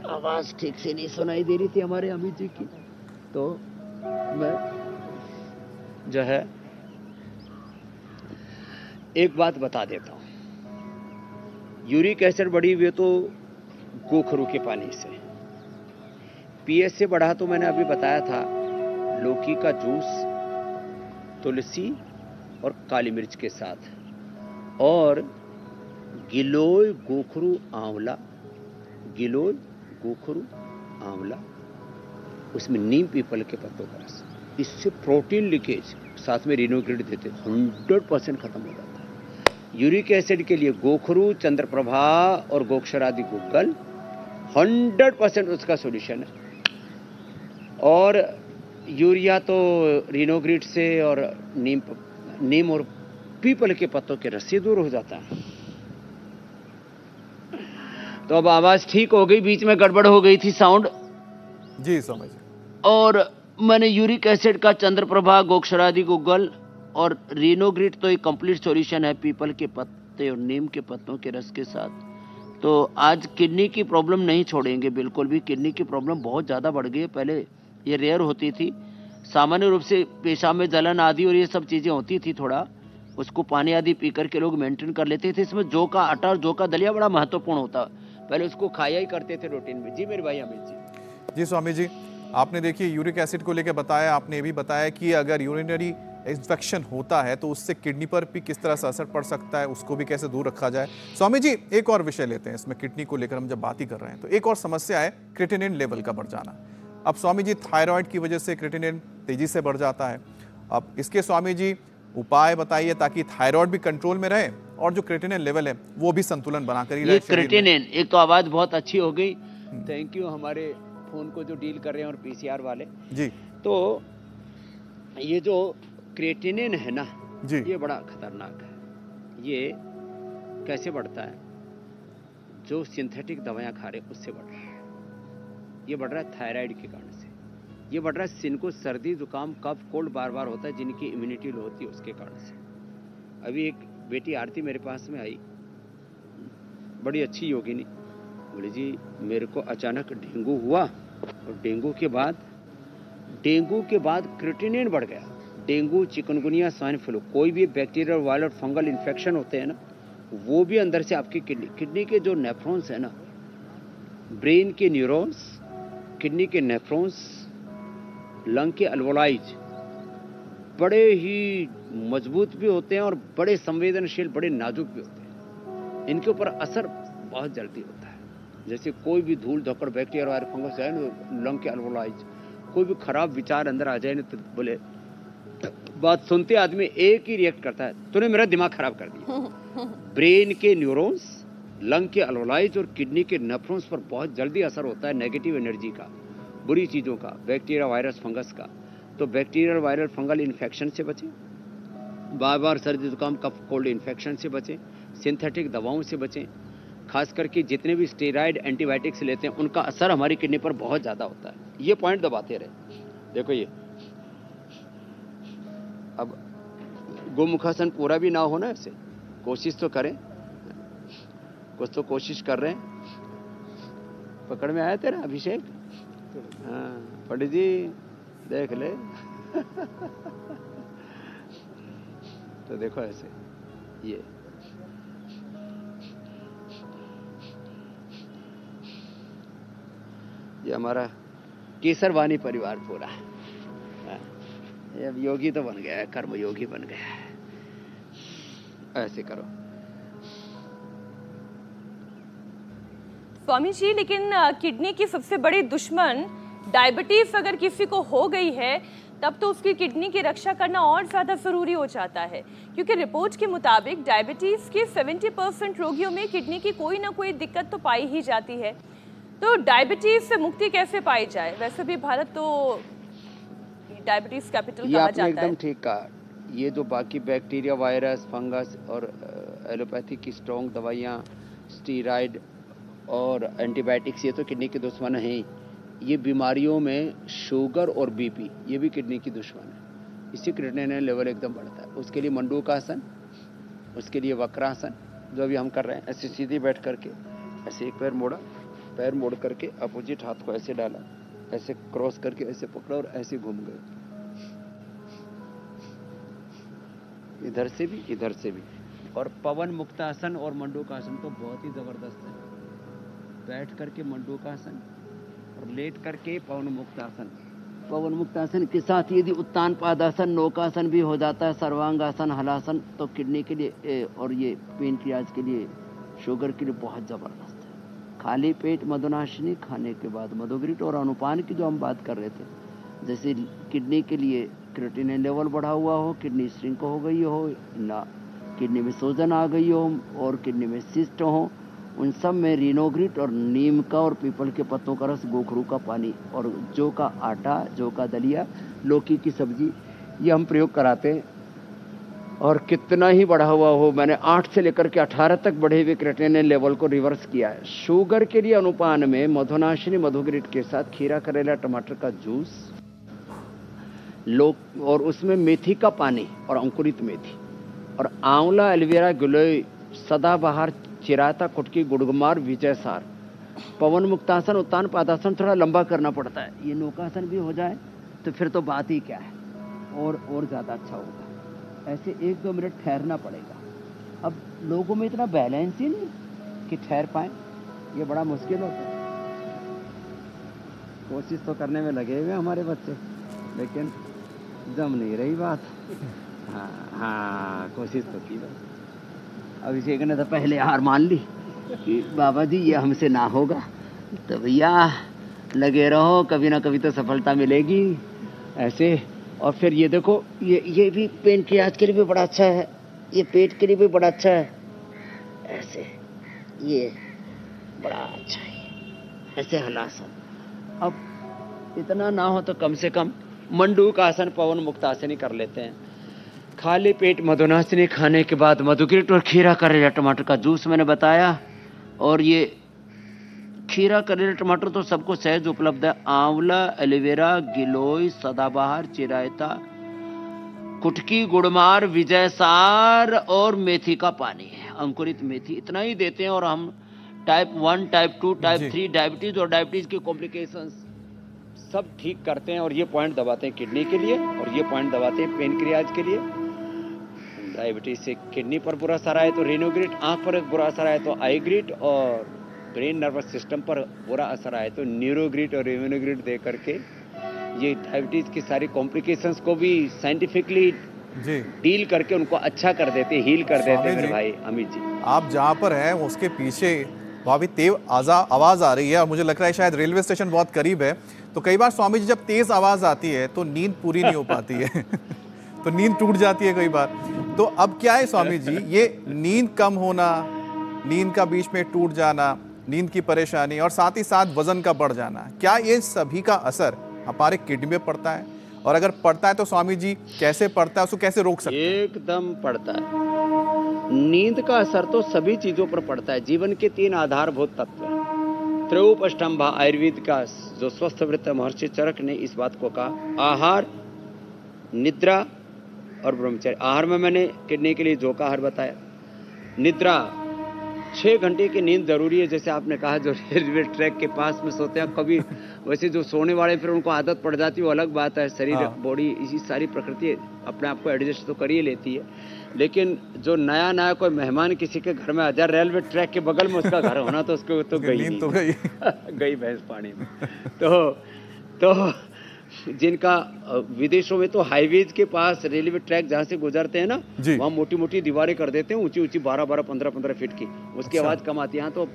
आवाज ठीक से नहीं सुनाई दे रही थी हमारे अमित जी की, तो मैं जो है एक बात बता देता हूँ। यूरिक एसिड बढ़ी हुई है तो गोखरू के पानी से, पीएच से बढ़ा तो मैंने अभी बताया था लौकी का जूस, तुलसी और काली मिर्च के साथ, और गिलोय गोखरू आंवला, गिलोय गोखरू आंवला, उसमें नीम पीपल के पत्तों का रस, इससे प्रोटीन लीकेज साथ में रिनोग्रेड देते 100% खत्म हो जाता है। यूरिक एसिड के लिए गोखरू, चंद्रप्रभा और गोक्षरादि गुग्गल 100% उसका सॉल्यूशन है। और यूरिया तो रिनोग्रिड से और नीम और पीपल के पत्तों के रस से दूर हो जाता है। तो अब आवाज ठीक हो गई, बीच में गड़बड़ हो गई थी साउंड जी समझ। और मैंने यूरिक एसिड का चंद्रप्रभा, गोक्षरादि गुग्गल और रिनोग्रिड तो एक कंप्लीट सॉल्यूशन है पीपल के पत्ते और नीम के पत्तों के रस के साथ। तो आज किडनी की प्रॉब्लम नहीं छोड़ेंगे बिल्कुल भी। किडनी की प्रॉब्लम बहुत ज़्यादा बढ़ गई है। पहले ये रेयर होती थी, सामान्य रूप से पेशाब में जलन आदि और ये सब चीज़ें होती थी, थोड़ा उसको पानी आदि पी करके लोग मेंटेन कर लेते थे। इसमें जौ का आटा और जौ का दलिया बड़ा महत्वपूर्ण होता, पहले उसको खाया ही करते थे रूटीन में। जी मेरे भाई अमित जी। जी स्वामी जी, आपने देखिए यूरिक एसिड को लेकर बताया, आपने ये भी बताया कि अगर यूरिनरी इन्फेक्शन होता है तो उससे किडनी पर भी किस तरह से असर पड़ सकता है, उसको भी कैसे दूर रखा जाए। स्वामी जी एक और विषय लेते हैं इसमें, किडनी को लेकर हम जब बात ही कर रहे हैं तो एक और समस्या है क्रिएटिनिन लेवल का बढ़ जाना। अब स्वामी जी थायराइड की वजह से क्रिएटिनिन तेजी से बढ़ जाता है, अब इसके स्वामी जी उपाय बताइए ताकि थायराइड भी कंट्रोल में रहे और जो क्रिएटिनिन लेवल है वो भी संतुलन बनाकर ही रहे। क्रिएटिनिन, एक तो आवाज बहुत अच्छी हो गई, थैंक यू हमारे फोन को जो डील कर रहे हैं और पीसीआर वाले। जी तो ये जो क्रिएटिनिन है ना जी। ये बड़ा खतरनाक है। ये कैसे बढ़ता है? जो सिंथेटिक दवाइयाँ खा रहे उससे बढ़ रहा है। ये बढ़ रहा है थायराइड के कारण से, ये बढ़ रहा है जिनको सर्दी जुकाम कफ कोल्ड बार बार होता है, जिनकी इम्यूनिटी लो होती है उसके कारण से। अभी एक बेटी आरती मेरे पास में आई, बड़ी अच्छी योगिनी, बोले जी मेरे को अचानक डेंगू हुआ और डेंगू के बाद क्रिएटिनिन बढ़ गया। डेंगू, चिकनगुनिया, स्वाइन फ्लू, कोई भी बैक्टीरियल वायरल फंगल इन्फेक्शन होते हैं ना, वो भी अंदर से आपकी किडनी के जो नेफ्रॉन्स है ना, ब्रेन के न्यूरॉन्स, किडनी के नेफ्रॉन्स, लंग के अल्वोलाइज बड़े ही मजबूत भी होते हैं और बड़े संवेदनशील, बड़े नाजुक भी होते हैं। इनके ऊपर असर बहुत जल्दी होता है। जैसे कोई भी धूल धक्कड़ बैक्टीरिया वायरल फंगस है ना, लंग के अल्वोलाइज, कोई भी खराब विचार अंदर आ जाए ना, तो बोले बात सुनते आदमी एक ही रिएक्ट करता है, तूने मेरा दिमाग खराब कर दिया। ब्रेन के न्यूरॉन्स, लंग के अल्वोलाइज और किडनी के नेफ्रॉन्स पर बहुत जल्दी असर होता है नेगेटिव एनर्जी का, बुरी चीज़ों का, बैक्टीरिया, वायरस, फंगस का। तो बैक्टीरियल वायरल फंगल इन्फेक्शन से बचें, बार बार सर्दी जुकाम कफ कोल्ड इन्फेक्शन से बचें, सिंथेटिक दवाओं से बचें। खास करके जितने भी स्टेरॉइड एंटीबायोटिक्स लेते हैं उनका असर हमारी किडनी पर बहुत ज़्यादा होता है। ये पॉइंट दबाते रहे। देखो ये अब गोमुखासन पूरा भी ना हो ना, ऐसे कोशिश तो करें, कुछ तो कोशिश कर रहे हैं। पकड़ में आया तेरा अभिषेक? हाँ पंडित जी देख ले। तो देखो ऐसे ये हमारा केसरवानी परिवार पूरा है। ये अब योगी तो बन गया है, कर्म योगी बन गया है। ऐसे करो स्वामी जी, लेकिन किडनी की सबसे बड़ी दुश्मन डायबिटीज अगर किसी को हो गई है तब तो उसकी किडनी की रक्षा करना और ज़्यादा ज़रूरी हो जाता है, क्योंकि रिपोर्ट के मुताबिक डायबिटीज़ के 70% रोगियों में किडनी की कोई ना कोई दिक्कत तो पाई ही जाती है। तो डायबिटीज़ से मुक्ति कैसे पाई जाए? वैसे भी भारत तो डायबिटीज़ कैपिटल कहा जाता है। एकदम ठीक कहा। ये जो बाकी बैक्टीरिया, वायरस, फंगस और एलोपैथी की स्ट्रॉन्ग दवाइयाँ, स्टीरॉइड और एंटीबायोटिक्स, ये तो किडनी के दुश्मन हैं। ये बीमारियों में शुगर और बीपी, ये भी किडनी की दुश्मन है। इससे क्रिएटिनिन लेवल एकदम बढ़ता है। उसके लिए मंडूकासन, उसके लिए वक्रासन जो अभी हम कर रहे हैं, ऐसे सीधे बैठ करके ऐसे एक पैर मोड़ा, पैर मोड़ करके अपोजिट हाथ को ऐसे डाला, ऐसे क्रॉस करके ऐसे पकड़ा और ऐसे घूम गए, इधर से भी इधर से भी। और पवन मुक्तासन और मंडूकासन तो बहुत ही जबरदस्त है। बैठ करके मंडूकासन और लेट करके पवन मुक्तासन। पवन मुक्तासन के साथ यदि उत्तान पादासन, नौकासन भी हो जाता है, सर्वांगासन, हलासन, तो किडनी के लिए और ये पेनक्रियाज के लिए, शुगर के लिए बहुत ज़बरदस्त है। खाली पेट मधुनाशिनी खाने के बाद मधुग्रिट और अनुपान की जो हम बात कर रहे थे, जैसे किडनी के लिए क्रिएटिनिन लेवल बढ़ा हुआ हो, किडनी श्रिंक हो गई हो ना, किडनी में सूजन आ गई हो और किडनी में सिस्ट हो, उन सब में रिनोग्रिट और नीम का और पीपल के पत्तों का रस, गोखरू का पानी और जौ का आटा, जौ का दलिया, लौकी की सब्जी, ये हम प्रयोग कराते हैं। और कितना ही बढ़ा हुआ हो, मैंने 8 से लेकर के 18 तक बढ़े हुए क्रिएटिनिन लेवल को रिवर्स किया है। शुगर के लिए अनुपान में मधुनाशिनी मधुग्रिट के साथ खीरा, करेला, टमाटर का जूस, और उसमें मेथी का पानी और अंकुरित मेथी और आंवला, एलोवेरा, गिलोय, सदाबहार, चिराता, कुटकी, गुड़गुमार, विजयसार। पवन मुक्तासन, उत्तान पादासन थोड़ा लंबा करना पड़ता है। ये नौकासन भी हो जाए तो फिर तो बात ही क्या है, और ज़्यादा अच्छा होगा। ऐसे 1-2 मिनट ठहरना पड़ेगा। अब लोगों में इतना बैलेंस ही नहीं कि ठहर पाए, ये बड़ा मुश्किल होता है। कोशिश तो करने में लगे हुए हमारे बच्चे, लेकिन जम नहीं रही बात। हाँ कोशिश तो की बस। अभिषेक ने तो पहले हार मान ली कि बाबा जी ये हमसे ना होगा, तो भैया लगे रहो, कभी ना कभी तो सफलता मिलेगी ऐसे। और फिर ये देखो, ये भी पेनक्रियाज के लिए भी बड़ा अच्छा है, ये पेट के लिए भी बड़ा अच्छा है, ऐसे ये बड़ा अच्छा है, ऐसे हलासन। अब इतना ना हो तो कम से कम मंडूक आसन, पवन मुक्त आसन ही कर लेते हैं। खाली पेट मधुनासिनी खाने के बाद मधुगिरट और खीरा, करेला, टमाटर का जूस मैंने बताया। और ये खीरा, करेला, टमाटर तो सबको सहज उपलब्ध है। आंवला, एलोवेरा, गिलोय, सदाबहार, चिरायता, कुटकी, गुड़मार, विजयसार और मेथी का पानी है, अंकुरित मेथी, इतना ही देते हैं। और हम टाइप 1, टाइप 2, टाइप 3 डायबिटीज और डायबिटीज के कॉम्प्लिकेशंस सब ठीक करते हैं। और ये पॉइंट दबाते हैं किडनी के लिए, और ये पॉइंट दबाते हैं पेनक्रियाज के लिए। डायबिटीज से किडनी पर बुरा असर आए तो रेनोग्रिड, आंख पर बुरा असर आए तो आईग्रिड, और ब्रेन नर्वस सिस्टम पर बुरा असर आए तो न्यूरोग्रिड और इम्यूनोग्रिड दे करके ये डायबिटीज की सारी कॉम्प्लिकेशंस को भी साइंटिफिकली डील करके उनको अच्छा कर देते, हील कर देते। मेरे भाई अमित जी, आप जहाँ पर हैं उसके पीछे वहाँ भी तेज आवाज आ रही है, और मुझे लग रहा है शायद रेलवे स्टेशन बहुत करीब है। तो कई बार स्वामी जी जब तेज आवाज आती है तो नींद पूरी नहीं हो पाती है तो नींद टूट जाती है कई बार। तो अब क्या है स्वामी जी, ये नींद कम होना, नींद का बीच में टूट जाना, नींद की परेशानी और साथ ही साथ वजन का बढ़ जाना, क्या ये सभी का असर हमारे किडनी में पड़ता है? और अगर पड़ता है तो स्वामी जी कैसे पड़ता है, उसको कैसे रोक सकते हैं? एकदम पड़ता है। नींद का असर तो सभी चीजों पर पड़ता है। जीवन के 3 आधारभूत तत्व हैं। त्रयोपष्टम्भा आयुर्वेद का जो स्वस्थ वृत्त महर्षि चरक ने इस बात को कहा, आहार, निद्रा और ब्रह्मचर्य। आहार में मैंने किडनी के लिए जो का आहार बताया। निद्रा, 6 घंटे की नींद जरूरी है। जैसे आपने कहा जो रेलवे ट्रैक के पास में सोते हैं, कभी वैसे जो सोने वाले फिर उनको आदत पड़ जाती है, वो अलग बात है। शरीर, बॉडी, इसी सारी प्रकृति अपने आप को एडजस्ट तो कर ही लेती है। लेकिन जो नया नया कोई मेहमान किसी के घर में आ जाए, रेलवे ट्रैक के बगल में उसका घर होना, तो उसको तो गई तो गई गई भैंस पानी में। तो जिनका विदेशों में तो हाईवेज के पास रेलवे ट्रैक जहाँ से गुजरते हैं ना, वहाँ मोटी मोटी दीवारें कर देते हैं, ऊंची ऊंची 12-12, 15-15 फीट की। उसकी आवाज कम आती है। यहाँ तो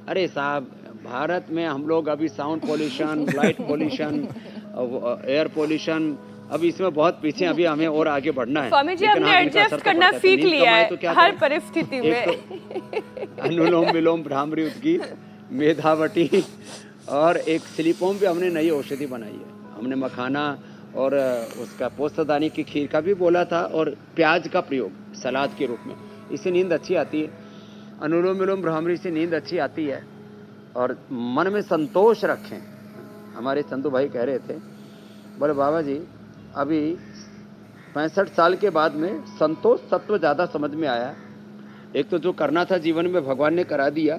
अरे साहब, भारत में हम लोग अभी sound pollution, light pollution, air pollution, अभी इसमें बहुत पीछे, अभी हमें और आगे बढ़ना है। स्वामी जी, हमने एडजस्ट करना सीख लिया है तो हर परिस्थिति में। अनुलोम विलोम, भ्रामरी, उद्गीत, मेधावटी और एक स्लीपोम भी हमने नई औषधि बनाई है। हमने मखाना और उसका पोस्तदानी की खीर का भी बोला था, और प्याज का प्रयोग सलाद के रूप में, इससे नींद अच्छी आती है। अनुलोम विलोम, भ्रामरी से नींद अच्छी आती है। और मन में संतोष रखें। हमारे संतु भाई कह रहे थे, बोले बाबा जी अभी 65 साल के बाद में संतोष तत्व ज़्यादा समझ में आया। एक तो जो करना था जीवन में भगवान ने करा दिया,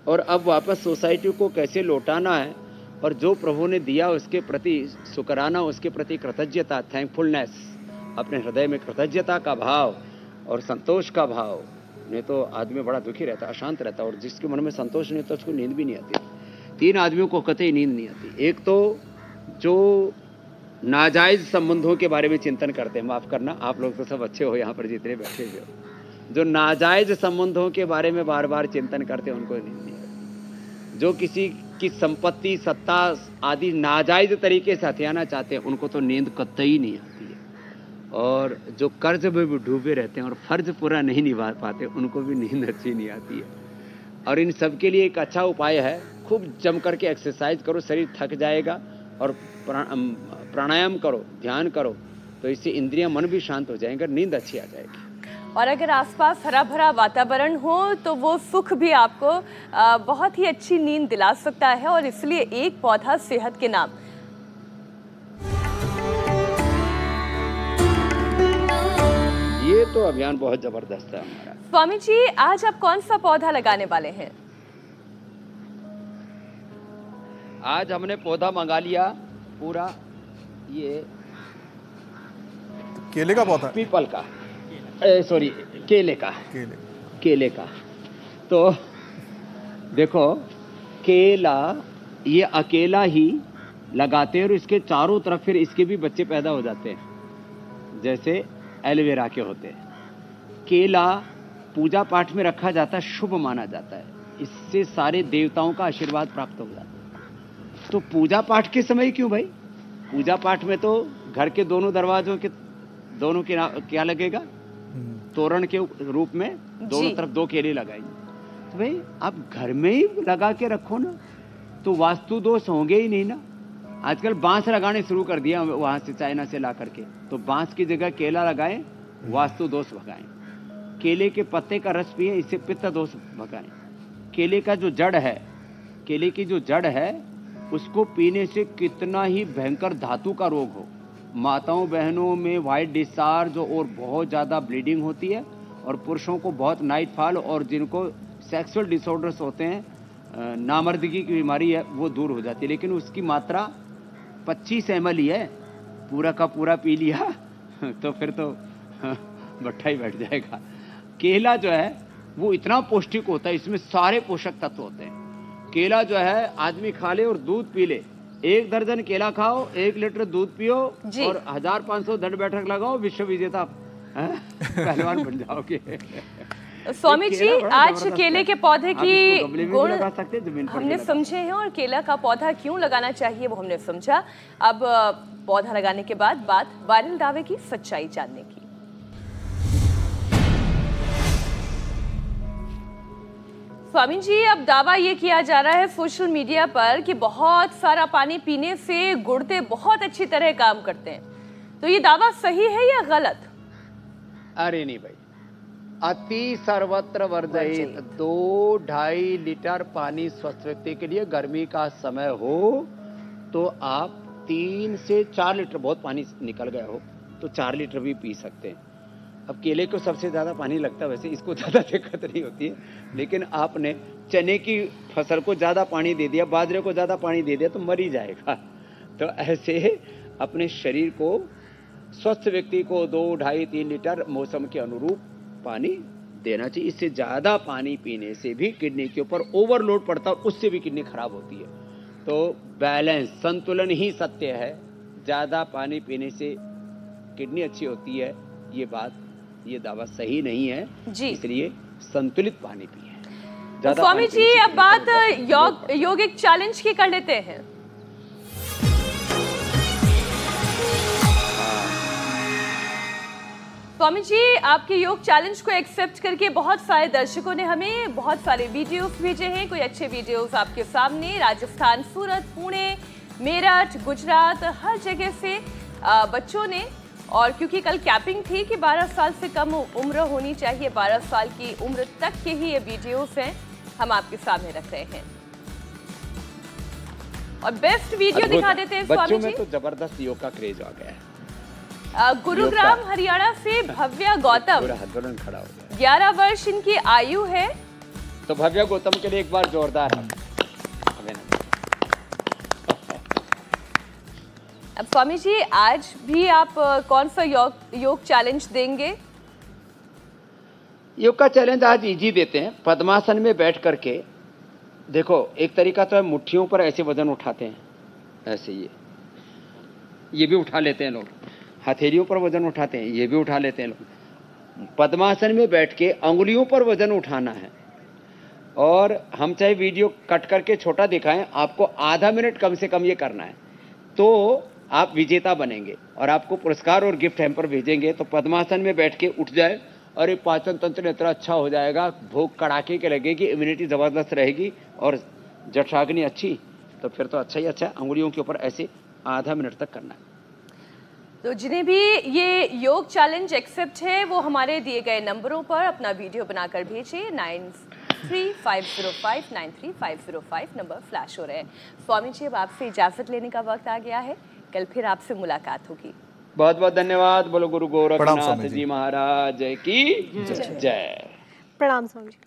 और अब वापस सोसाइटी को कैसे लौटाना है, और जो प्रभु ने दिया उसके प्रति शुक्राना, उसके प्रति कृतज्ञता, थैंकफुलनेस, अपने हृदय में कृतज्ञता का भाव और संतोष का भाव। नहीं तो आदमी बड़ा दुखी रहता, अशांत रहता, और जिसके मन में संतोष नहीं होता उसको नींद भी नहीं आती। 3 आदमियों को कतई नींद नहीं आती। एक तो जो नाजायज संबंधों के बारे में चिंतन करते हैं, माफ करना आप लोग तो सब अच्छे हो यहाँ पर जितने बैठे हुए हो, जो नाजायज संबंधों के बारे में बार बार चिंतन करते हैं उनको नींद नहीं आती। जो किसी की संपत्ति, सत्ता आदि नाजायज तरीके से हथियाना चाहते हैं, उनको तो नींद कतई नहीं आती है। और जो कर्ज में भी डूबे रहते हैं और फर्ज पूरा नहीं निभा पाते, उनको भी नींद अच्छी नहीं आती है। और इन सब के लिए एक अच्छा उपाय है, खूब जम करके एक्सरसाइज करो, शरीर थक जाएगा, और प्राणायाम करो, ध्यान करो, तो इससे इंद्रियां, मन भी शांत हो जाएंगे, नींद अच्छी आ जाएगी। और अगर आसपास हरा भरा वातावरण हो तो वो सुख भी आपको बहुत ही अच्छी नींद दिला सकता है। और इसलिए एक पौधा सेहत के नाम। ये तो अभियान बहुत जबरदस्त है हमारा। स्वामी जी, आज आप कौन सा पौधा लगाने वाले हैं? आज हमने पौधा मंगा लिया पूरा, ये केले का पौधा, पीपल का, सॉरी केले का। तो देखो, केला ये अकेला ही लगाते हैं, और इसके चारों तरफ फिर इसके भी बच्चे पैदा हो जाते हैं, जैसे एलोवेरा के होते हैं। केला पूजा पाठ में रखा जाता है, शुभ माना जाता है, इससे सारे देवताओं का आशीर्वाद प्राप्त हो जाता है। तो पूजा पाठ के समय क्यों भाई? पूजा पाठ में तो घर के दोनों दरवाजों के दोनों के क्या लगेगा? तोरण के रूप में दोनों तरफ 2 केले लगाएंगे। तो भाई आप घर में ही लगा के रखो ना, तो वास्तु दोष होंगे ही नहीं ना। आजकल बांस लगाने शुरू कर दिया वहां से, चाइना से ला करके। तो बांस की जगह केला लगाएं, वास्तु दोष भगाएं। केले के पत्ते का रस पिए, इससे पित्त दोष भगाएं। केले का जो जड़ है, केले की जो जड़ है, उसको पीने से कितना ही भयंकर धातु का रोग हो, माताओं बहनों में वाइट डिस्चार्ज और बहुत ज़्यादा ब्लीडिंग होती है, और पुरुषों को बहुत नाइट फॉल, और जिनको सेक्सुअल डिसऑर्डर्स होते हैं, नामर्दगी की बीमारी है, वो दूर हो जाती है। लेकिन उसकी मात्रा 25 ml ही है, पूरा का पूरा पी लिया तो फिर तो भट्ठा ही बैठ जाएगा। केला जो है वो इतना पौष्टिक होता है, इसमें सारे पोषक तत्व होते हैं। केला जो है आदमी खा ले और दूध पी ले, 1 दर्जन केला खाओ, 1 लीटर दूध पियो और 1500 दंड बैठक लगाओ, विश्व विजेता पहलवान बन जाओगे। स्वामी जी, आज केले के पौधे की गुण लगा सकते हैं, जमीन पर हमने समझे हैं, और केला का पौधा क्यों लगाना चाहिए वो हमने समझा। अब पौधा लगाने के बाद बात वायरल दावे की सच्चाई जानने की। स्वामी जी, अब दावा ये किया जा रहा है सोशल मीडिया पर कि बहुत सारा पानी पीने से गुर्दे बहुत अच्छी तरह काम करते हैं, तो ये दावा सही है या गलत? अरे नहीं भाई, अति सर्वत्र वर्जयित 2-2.5 लीटर पानी स्वस्थ व्यक्ति के लिए, गर्मी का समय हो तो आप 3 से 4 लीटर, बहुत पानी निकल गया हो तो 4 लीटर भी पी सकते हैं। अब केले को सबसे ज़्यादा पानी लगता है, वैसे इसको ज़्यादा दिक्कत नहीं होती है, लेकिन आपने चने की फसल को ज़्यादा पानी दे दिया, बाजरे को ज़्यादा पानी दे दिया तो मर ही जाएगा। तो ऐसे अपने शरीर को, स्वस्थ व्यक्ति को 2-2.5-3 लीटर मौसम के अनुरूप पानी देना चाहिए। इससे ज़्यादा पानी पीने से भी किडनी के ऊपर ओवरलोड पड़ता है, उससे भी किडनी खराब होती है। तो बैलेंस, संतुलन ही सत्य है। ज़्यादा पानी पीने से किडनी अच्छी होती है, ये बात, ये दावा सही नहीं है जी। इसलिए संतुलित पानी पिए। स्वामी जी, अब बात योगिक चैलेंज की कर लेते हैं। स्वामी जी, आपके योग चैलेंज को एक्सेप्ट करके बहुत सारे दर्शकों ने हमें बहुत सारे वीडियोस भेजे हैं। कोई अच्छे वीडियोस आपके सामने, राजस्थान, सूरत, पुणे, मेरठ, गुजरात, हर जगह से बच्चों ने, और क्योंकि कल कैपिंग थी कि 12 साल से कम उम्र होनी चाहिए, 12 साल की उम्र तक के ही ये वीडियोस हैं, हम आपके सामने रख रहे हैं। और बेस्ट वीडियो दिखा देते हैं स्वामी जी। बच्चों में तो जबरदस्त योग का क्रेज आ गया है। गुरुग्राम हरियाणा से भव्या गौतम, खड़ा हो गया, 11 वर्ष इनकी आयु है। तो भव्या गौतम के लिए एक बार जोरदार है। अब स्वामी जी, आज भी आप कौन सा योग चैलेंज देंगे? योग का चैलेंज आज इजी देते हैं। पद्मासन में बैठ करके देखो, एक तरीका तो है मुट्ठियों पर ऐसे वजन उठाते हैं, ऐसे ये भी उठा लेते हैं लोग, हथेलियों पर वजन उठाते हैं, ये भी उठा लेते हैं लोग। पद्मासन में बैठ के अंगुलियों पर वजन उठाना है, और हम चाहे वीडियो कट करके छोटा दिखाएं, आपको आधा मिनट कम से कम ये करना है, तो आप विजेता बनेंगे और आपको पुरस्कार और गिफ्ट हैम्पर भेजेंगे। तो पद्मासन में बैठ के उठ जाए, और ये पाचन तंत्र इतना अच्छा हो जाएगा, भूख कड़ाके के लगेगी, इम्यूनिटी ज़बरदस्त रहेगी, और जठराग्नि अच्छी, तो फिर तो अच्छा ही अच्छा। अंगुलियों के ऊपर ऐसे आधा मिनट तक करना है। तो जिन्हें भी ये योग चैलेंज एक्सेप्ट है, वो हमारे दिए गए नंबरों पर अपना वीडियो बनाकर भेजिए। 9350593505 नंबर फ्लैश हो रहे हैं। स्वामी जी, अब आपसे इजाजत लेने का वक्त आ गया है, कल फिर आपसे मुलाकात होगी। बहुत बहुत धन्यवाद। बोलो गुरु गोरखनाथ जी महाराज की जय। प्रणाम स्वामी जी।